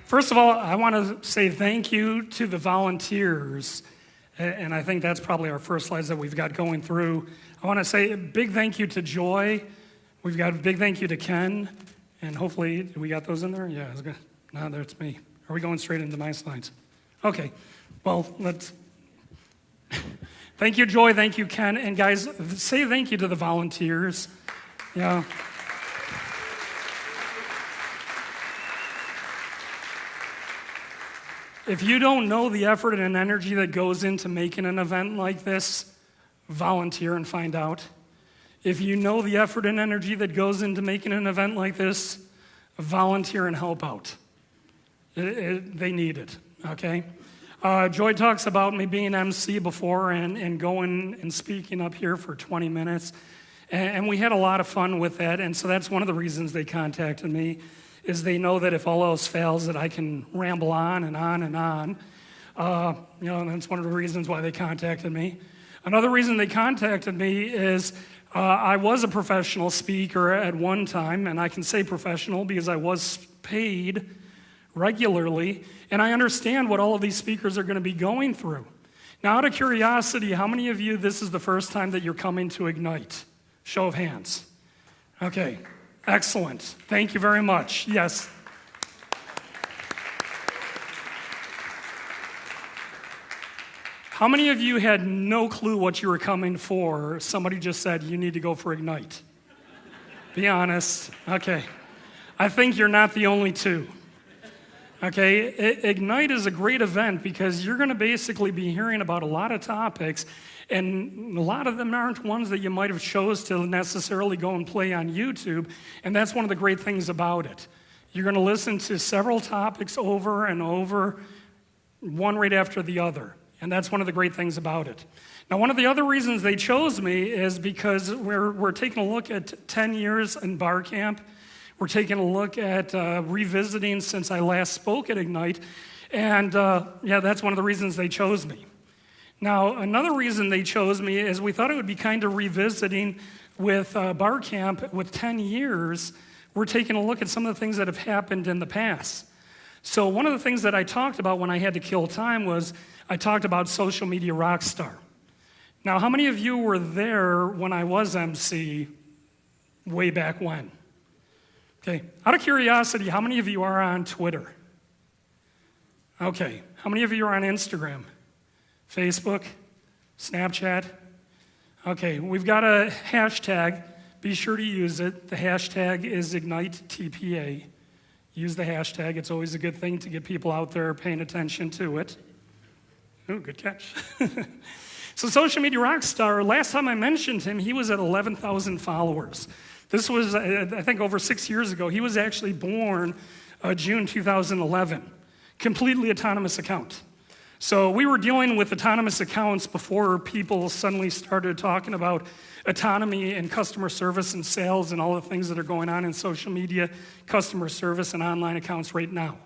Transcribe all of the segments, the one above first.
First of all, I want to say thank you to the volunteers, and I think that's probably our first slides that we've got going through. I want to say a big thank you to Joy. We've got a big thank you to Ken, and hopefully, we got those in there? Yeah, it's good. No, there's me. Are we going straight into my slides? Okay, well, let's... Thank you, Joy. Thank you, Ken. And guys, say thank you to the volunteers. Yeah. If you don't know the effort and energy that goes into making an event like this, volunteer and find out. If you know the effort and energy that goes into making an event like this, volunteer and help out. They need it, okay? Joy talks about me being MC before and going and speaking up here for 20 minutes. And we had a lot of fun with that, and so that's one of the reasons they contacted me, is they know that if all else fails that I can ramble on and on and on. And that's one of the reasons why they contacted me. Another reason they contacted me is I was a professional speaker at one time, and I can say professional because I was paid regularly, and I understand what all of these speakers are going to be going through. Now, out of curiosity, how many of you, this is the first time that you're coming to Ignite? Show of hands. Okay, excellent. Thank you very much. Yes. How many of you had no clue what you were coming for? Somebody just said, you need to go for Ignite. Be honest. Okay. I think you're not the only two. Okay, Ignite is a great event because you're going to basically be hearing about a lot of topics, and a lot of them aren't ones that you might have chose to necessarily go and play on YouTube, and that's one of the great things about it. You're going to listen to several topics over and over, one right after the other, and that's one of the great things about it. Now, one of the other reasons they chose me is because we're taking a look at 10 years in bar camp. We're taking a look at revisiting since I last spoke at Ignite, and that's one of the reasons they chose me. Now, another reason they chose me is we thought it would be kind of revisiting with bar camp with 10 years. We're taking a look at some of the things that have happened in the past. So one of the things that I talked about when I had to kill time was I talked about social media rock star. Now, how many of you were there when I was MC way back when? Okay, out of curiosity, how many of you are on Twitter? Okay, how many of you are on Instagram? Facebook? Snapchat? Okay, we've got a hashtag. Be sure to use it. The hashtag is IgniteTPA. Use the hashtag. It's always a good thing to get people out there paying attention to it. Oh, good catch. So social media rock star, last time I mentioned him, he was at 11,000 followers. This was, I think, over 6 years ago. He was actually born June 2011. Completely autonomous account. So we were dealing with autonomous accounts before people suddenly started talking about autonomy and customer service and sales and all the things that are going on in social media, customer service, and online accounts right now.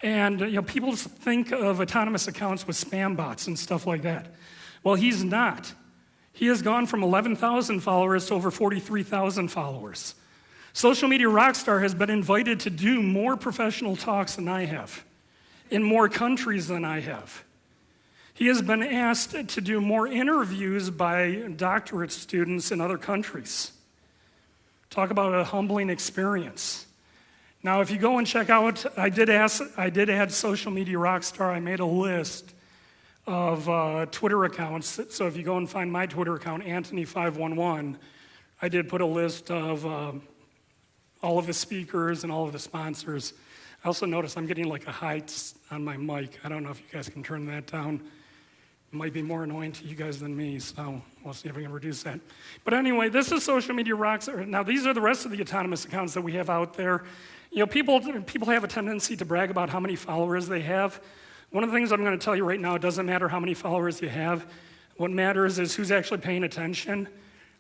And people think of autonomous accounts with spam bots and stuff like that. Well, he's not. He has gone from 11,000 followers to over 43,000 followers. Social Media Rockstar has been invited to do more professional talks than I have, in more countries than I have. He has been asked to do more interviews by doctorate students in other countries. Talk about a humbling experience. Now, if you go and check out, I did add Social Media Rockstar. I made a list of Twitter accounts. So if you go and find my Twitter account, Antony511, I did put a list of all of the speakers and all of the sponsors. I also noticed I'm getting like a height on my mic. I don't know if you guys can turn that down. It might be more annoying to you guys than me, so we'll see if we can reduce that. But anyway, this is Social Media Rockstar. Now, these are the rest of the autonomous accounts that we have out there. People have a tendency to brag about how many followers they have. One of the things I'm going to tell you right now, it doesn't matter how many followers you have. What matters is who's actually paying attention.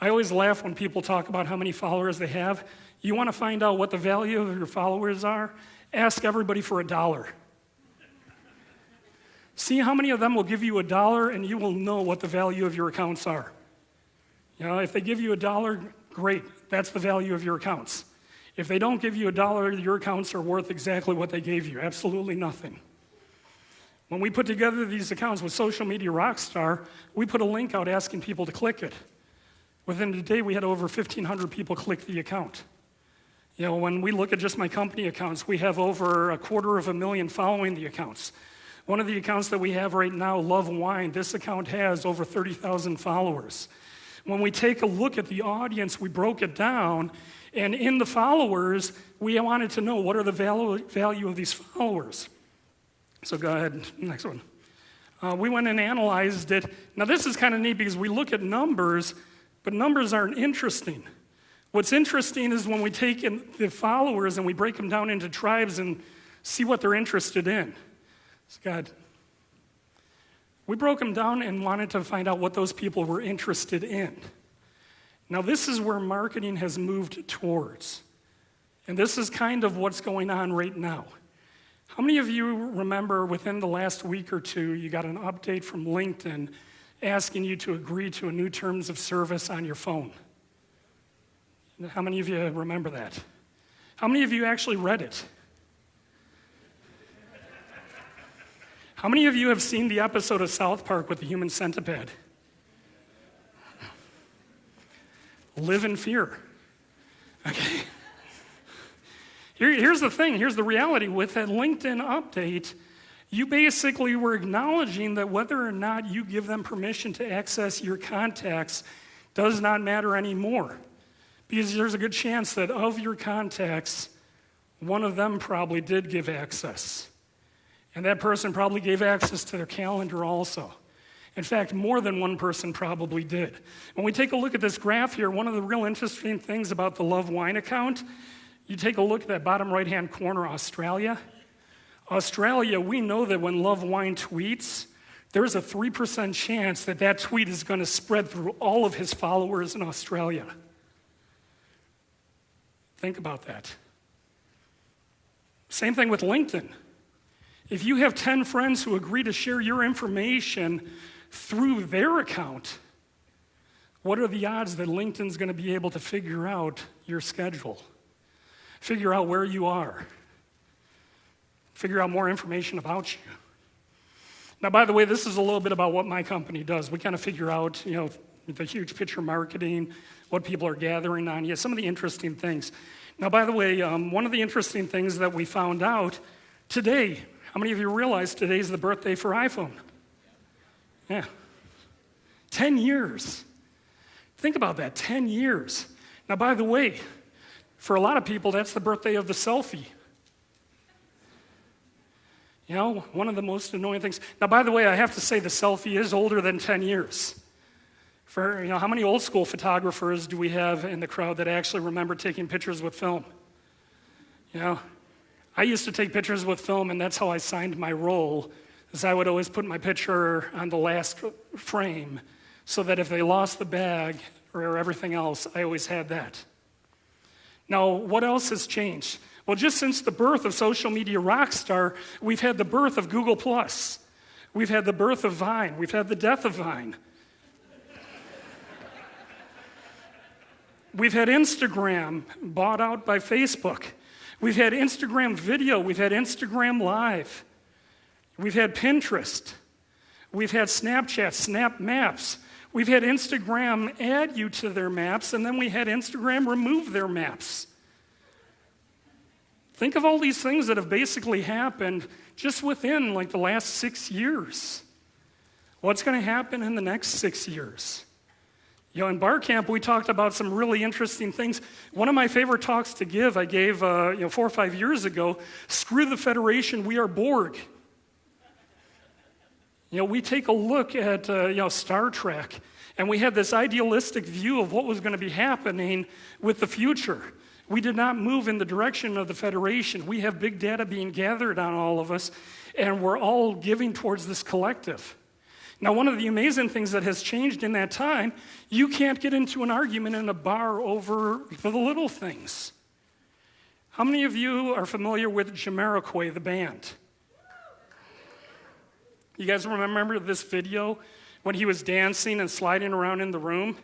I always laugh when people talk about how many followers they have. You want to find out what the value of your followers are? Ask everybody for $1. See how many of them will give you $1, and you will know what the value of your accounts are. If they give you $1, great. That's the value of your accounts. If they don't give you $1, your accounts are worth exactly what they gave you, absolutely nothing. When we put together these accounts with Social Media Rockstar, we put a link out asking people to click it. Within a day, we had over 1,500 people click the account. You know, when we look at just my company accounts, we have over 250,000 following the accounts. One of the accounts that we have right now, Love Wine, this account has over 30,000 followers. When we take a look at the audience, we broke it down, and in the followers, we wanted to know what are the value of these followers. So go ahead, next one. We went and analyzed it. Now this is kind of neat because we look at numbers, but numbers aren't interesting. What's interesting is when we take in the followers and we break them down into tribes and see what they're interested in. So God, we broke them down and wanted to find out what those people were interested in. Now this is where marketing has moved towards. And this is kind of what's going on right now. How many of you remember within the last week or two, you got an update from LinkedIn asking you to agree to a new terms of service on your phone? How many of you remember that? How many of you actually read it? How many of you have seen the episode of South Park with the human centipede? Live in fear. Okay. Here's the thing, here's the reality. With that LinkedIn update, you basically were acknowledging that whether or not you give them permission to access your contacts does not matter anymore. Because there's a good chance that of your contacts, one of them probably did give access. And that person probably gave access to their calendar also. In fact, more than one person probably did. When we take a look at this graph here, one of the real interesting things about the Love Wine account, you take a look at that bottom right-hand corner, Australia. Australia, we know that when Love Wine tweets, there's a 3% chance that that tweet is going to spread through all of his followers in Australia. Think about that. Same thing with LinkedIn. If you have 10 friends who agree to share your information through their account, what are the odds that LinkedIn's going to be able to figure out your schedule? Figure out where you are. Figure out more information about you. Now, by the way, this is a little bit about what my company does. We kind of figure out, the huge picture marketing, what people are gathering on. Yeah, some of the interesting things. Now, by the way, one of the interesting things that we found out today, how many of you realize today's the birthday for iPhone? Yeah. 10 years. Think about that, 10 years. Now, by the way, for a lot of people, that's the birthday of the selfie. One of the most annoying things. Now, by the way, I have to say the selfie is older than 10 years. For, how many old school photographers do we have in the crowd that actually remember taking pictures with film? I used to take pictures with film, and that's how I signed my roll, is I would always put my picture on the last frame so that if they lost the bag or everything else, I always had that. Now, what else has changed? Well, just since the birth of Social Media Rockstar, we've had the birth of Google+. We've had the birth of Vine. We've had the death of Vine. We've had Instagram bought out by Facebook. We've had Instagram video. We've had Instagram Live. We've had Pinterest. We've had Snapchat, Snap Maps. We've had Instagram add you to their maps, and then we had Instagram remove their maps. Think of all these things that have basically happened just within the last 6 years. What's going to happen in the next 6 years? In bar camp, we talked about some really interesting things. One of my favorite talks to give, I gave 4 or 5 years ago, Screw the Federation, we are Borg. We take a look at Star Trek, and we had this idealistic view of what was going to be happening with the future. We did not move in the direction of the Federation. We have big data being gathered on all of us, and we're all giving towards this collective. Now, one of the amazing things that has changed in that time, you can't get into an argument in a bar over the little things. How many of you are familiar with Jamiroquai, the band? You guys remember this video when he was dancing and sliding around in the room?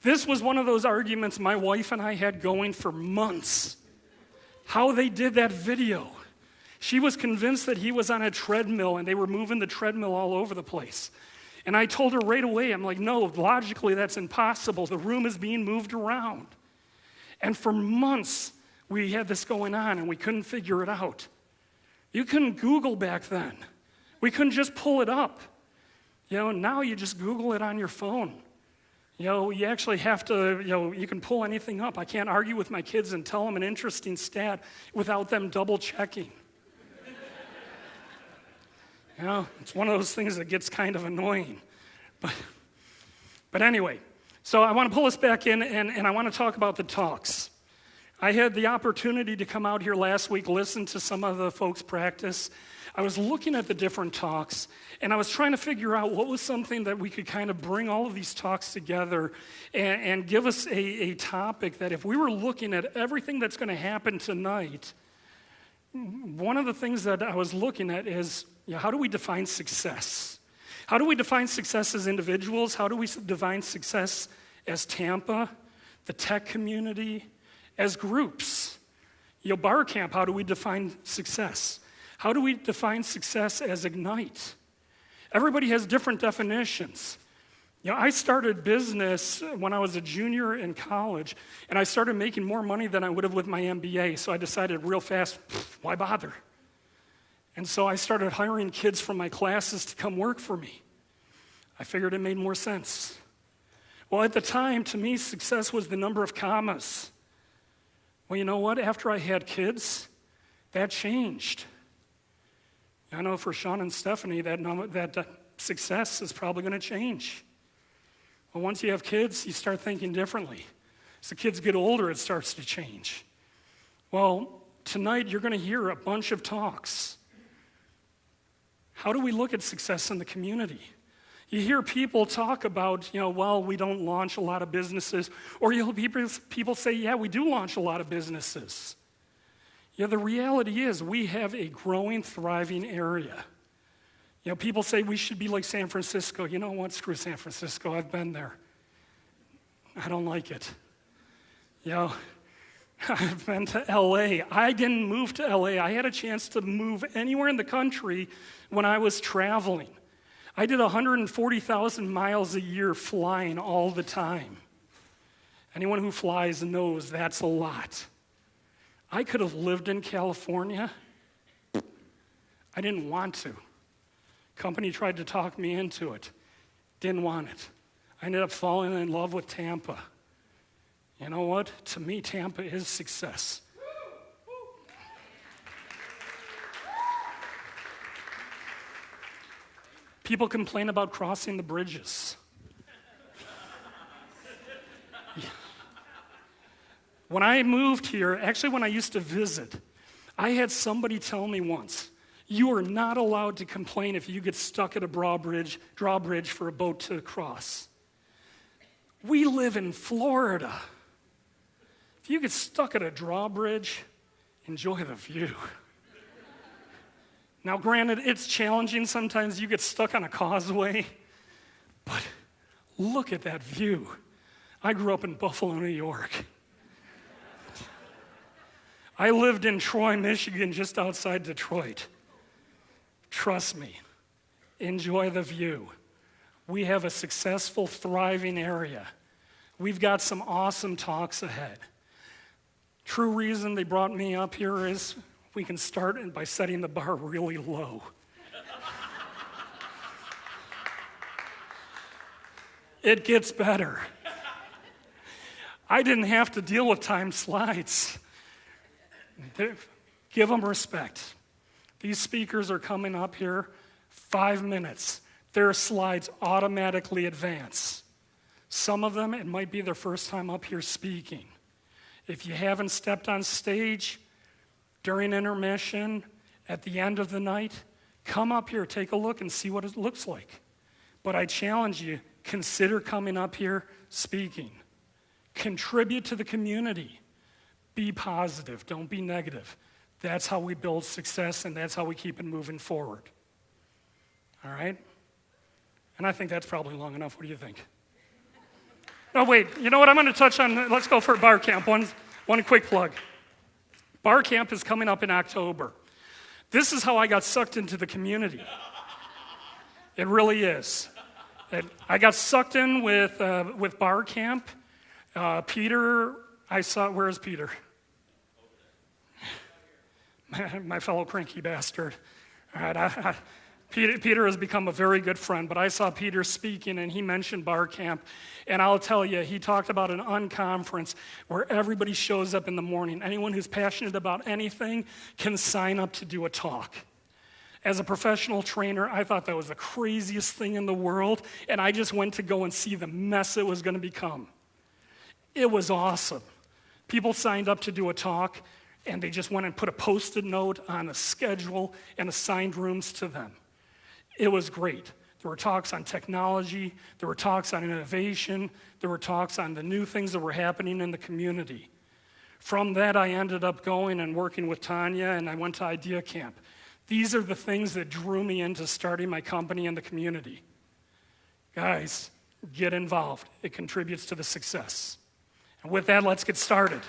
This was one of those arguments my wife and I had going for months. how they did that video. She was convinced that he was on a treadmill and they were moving the treadmill all over the place. And I told her right away, I'm like, no, logically that's impossible. The room is being moved around. And for months, we had this going on and we couldn't figure it out. You couldn't Google back then. We couldn't just pull it up. Now you just Google it on your phone. You actually have to, you can pull anything up. I can't argue with my kids and tell them an interesting stat without them double checking. It's one of those things that gets kind of annoying. But anyway, so I want to pull us back in and I want to talk about the talks. I had the opportunity to come out here last week, listen to some of the folks practice. I was looking at the different talks, and I was trying to figure out what was something that we could kind of bring all of these talks together and give us a topic that if we were looking at everything that's going to happen tonight, one of the things that I was looking at is, how do we define success? How do we define success as individuals? How do we define success as Tampa, the tech community, as groups? Bar camp, how do we define success? How do we define success as Ignite? Everybody has different definitions. I started business when I was a junior in college, and I started making more money than I would have with my MBA, so I decided real fast, why bother? And so I started hiring kids from my classes to come work for me. I figured it made more sense. Well, at the time, to me, success was the number of commas. Well, you know what? After I had kids, that changed. I know for Sean and Stephanie that success is probably going to change. Well, once you have kids, you start thinking differently. As the kids get older, it starts to change. Well, tonight you're going to hear a bunch of talks. How do we look at success in the community? You hear people talk about, we don't launch a lot of businesses. Or you'll hear people say, yeah, we do launch a lot of businesses. The reality is we have a growing, thriving area. People say we should be like San Francisco. You know what? Screw San Francisco. I've been there. I don't like it. I've been to LA. I didn't move to LA. I had a chance to move anywhere in the country when I was traveling. I did 140,000 miles a year flying all the time. Anyone who flies knows that's a lot. I could have lived in California. I didn't want to. Company tried to talk me into it. Didn't want it. I ended up falling in love with Tampa. You know what? To me, Tampa is success. People complain about crossing the bridges. When I moved here, actually when I used to visit, I had somebody tell me once, you are not allowed to complain if you get stuck at a drawbridge for a boat to cross. We live in Florida. If you get stuck at a drawbridge, enjoy the view. Now, granted, it's challenging. Sometimes you get stuck on a causeway, but look at that view. I grew up in Buffalo, New York. I lived in Troy, Michigan, just outside Detroit. Trust me, enjoy the view. We have a successful, thriving area. We've got some awesome talks ahead. True reason they brought me up here is we can start by setting the bar really low. It gets better. I didn't have to deal with timed slides. Give them respect. These speakers are coming up here 5 minutes. Their slides automatically advance. Some of them, it might be their first time up here speaking. If you haven't stepped on stage during intermission, at the end of the night, come up here, take a look and see what it looks like. But I challenge you, consider coming up here speaking. Contribute to the community. Be positive, don't be negative. That's how we build success, and that's how we keep it moving forward. All right? And I think that's probably long enough. What do you think? Oh, wait, you know what? I'm going to touch on, let's go for bar camp. One quick plug. Bar camp is coming up in October. This is how I got sucked into the community. It really is. I got sucked in with bar camp. Peter, I saw, where's Peter? My fellow cranky bastard. All right, Peter has become a very good friend, but I saw Peter speaking and he mentioned bar camp. And I'll tell you, he talked about an unconference where everybody shows up in the morning. Anyone who's passionate about anything can sign up to do a talk. As a professional trainer, I thought that was the craziest thing in the world, and I just went to go and see the mess it was going to become. It was awesome. People signed up to do a talk, and they just went and put a Post-it note on a schedule and assigned rooms to them. It was great. There were talks on technology, there were talks on innovation, there were talks on the new things that were happening in the community. From that, I ended up going and working with Tanya, and I went to Idea Camp. These are the things that drew me into starting my company in the community. Guys, get involved. It contributes to the success. And with that, let's get started.